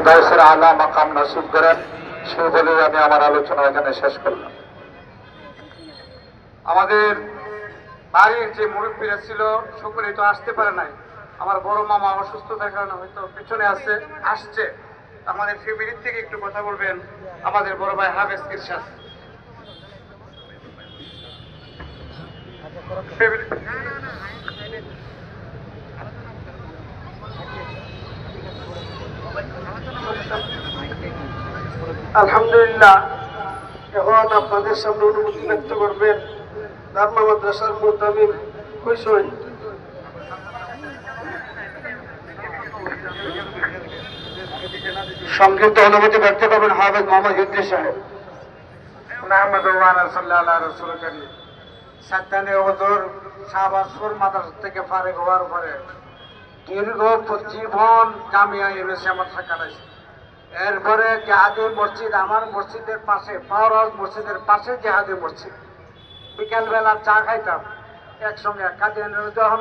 ফেরদাউসের আলা মাকাম নসিব করেন, সেই বলে আমি আমার আলোচনা এখানে শেষ করলাম। আমাদের বাড়ির যে মুরব্বীরা ছিল সকলেই তো আসতে পারে নাই। আমার বড় মামা অসুস্থতার কারণে হয়তো পিছনে আসছে। আমাদের ফ্যামিলির থেকে একটু কথা বলবেন আমাদের বড় ভাই হাফেজ ইরশাদ। আলহামদুলিল্লাহ, এখন আপনাদের সামনে অনুমতি ব্যক্ত করবেন দারমা মাদ্রাসার মুতামিম কৈশোর। সংক্ষিপ্ত অনুমতি ব্যক্ত করবেন হাফেজ মোহাম্মদ ইদ্রিস সাহেব। সাদ্দানে হুজুর শাহবাজপুর মাদ্রাসা থেকে ফারেক হওয়ার পরে দীর্ঘ জীবন জামিয়া ইউনিভার্সিটি আমার কাটাইছে। এরপরে জাহাদি মসজিদ, আমার মসজিদের পাশে, পাওয়ার হাউস মসজিদের পাশে জাহাদি মসজিদ। বিকালবেলা চা খাইতাম একসঙ্গে। কাদিয়ানের যখন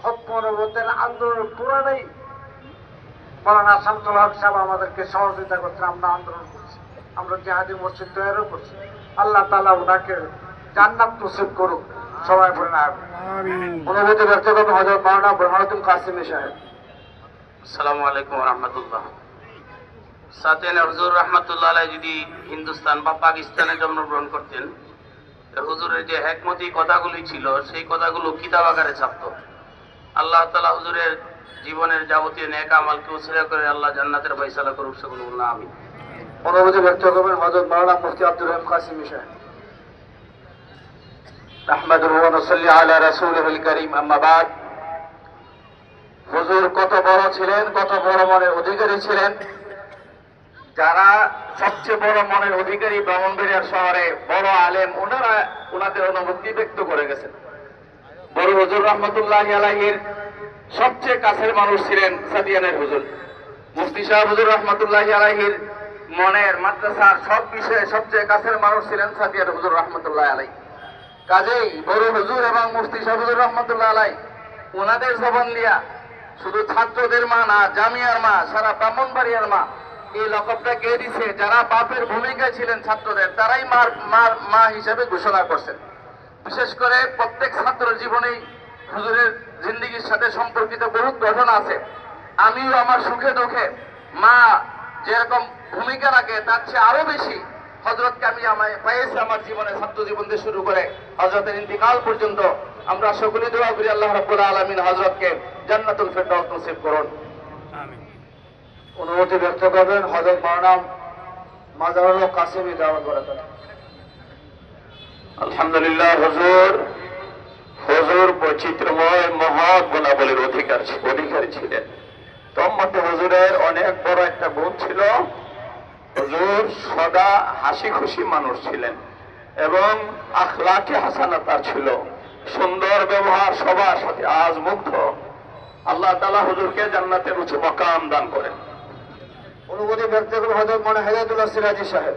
হকমরবতের আন্দোলন পুরাটাই মৌলানা শামসুল হক সাহেব আমাদেরকে সহযোগিতা করছেন। আমরা আন্দোলন করছি, আমরা জাহাদি মসজিদ তৈরিও করছি। আল্লাহ তাআলা ওনাকে জান্নাত নসিব করুক। সবাই বলেন আমিন। অনুমতি ব্যক্ত করবেন হযরত মাওলানা বুরহানুদ্দিন কাসিমি সাহেব। আসসালামু আলাইকুম ওয়া রাহমাতুল্লাহ। সাতেন হুজুর রাহমাতুল্লাহ আলাইহি যদি হিন্দুস্তান বা পাকিস্তানে জন্মগ্রহণ করতেন, হুজুরের যে হেকমতি কথাগুলি ছিল সেই কথাগুলো কিতাব আকারে ছাপত। আল্লাহ তাআলা হুজুরের জীবনের যাবতীয় নেক আমলকে উসিলা করে আল্লাহ জান্নাতের ফয়সালা করুক, সকলে বলুন আমিন। অনুমতি ব্যক্ত করবেন হযরত মাওলানা মুফতি আব্দুর রহিম কাসিমি সাহেব। নাহমাদুহু ওয়া নুসাল্লি আলা রাসূলিল কারীম, আম্মা বাদ। হুজুর কত বড় ছিলেন, কত বড় মনের অধিকারী ছিলেন। যারা সবচেয়ে বড় মনের অধিকারী ব্রাহ্মণবাড়িয়া শহরে বড় আলেম, ওনারা ওনাদের অনুভূতি ব্যক্ত করে গেছেন। বড় হুজুর রহমতুল্লাহি আলাইহির সবচেয়ে কাছের মানুষ ছিলেন সাদিয়ানের হুজুর। মুফতি সাহেব হুজুর রহমতুল্লাহি আলাইহির মনের মাদ্রাসার সব বিষয়ে সবচেয়ে কাছের মানুষ ছিলেন সাদিয়ান হুজুর রহমতুল্লাহি আলাইহি। কাজেই বড় হুজুর এবং মুফতি সাহেব হুজুর রহমতুল্লাহি আলাইহি ওনাদের জবান দিয়া শুধু ছাত্রদের মা না, জামিয়ার মা, সারা ব্রাহ্মণবাড়িয়ার মা, এই লকবটা কে দিছে? যারা বাপের ভূমিকায় ছিলেন ছাত্রদের, তারাই মা হিসেবে ঘোষণা করছেন। বিশেষ করে প্রত্যেক ছাত্রের জীবনেই হুজুরের জিন্দেগির সাথে সম্পর্কিত বহু ঘটনা আছে। আমিও আমার সুখে দুঃখে মা যেরকম ভূমিকা রাখে তার চেয়ে আরো বেশি হযরতকে আমি পাইছি আমার জীবনে, ছাত্র জীবন থেকে শুরু করে হযরতের ইন্তিকাল পর্যন্ত। আমরা সকলে দোয়া করি আল্লাহ রাব্বুল আলামিন হযরতকে জান্নাতুল ফেরদাউস নসিব করুন। আমিন। অনুমতি ব্যক্ত করবেন হযরত মাওলানা মাজারুল কাসিমি দাওয়াত বরাকাত। আলহামদুলিল্লাহ। হুজুর বৈচিত্র্যময় মহা গুণাবলীর অধিকারী ছিলেন। তোর মধ্যে হুজুরের অনেক বড় একটা গুণ ছিল, হুজুর সদা হাসি খুশি মানুষ ছিলেন এবং আখলাকে হাসানা তার ছিল, সুন্দর ব্যবহার, সবার সাথে আজ মুগ্ধ। আল্লাহ তাআলা হুজুরকে জান্নাতের উঁচু মাকাম দান করেন। অনুমতি ব্যক্ত করবেন হযরত মাওলানা হেদায়েতুল্লাহ সিরাজি সাহেব।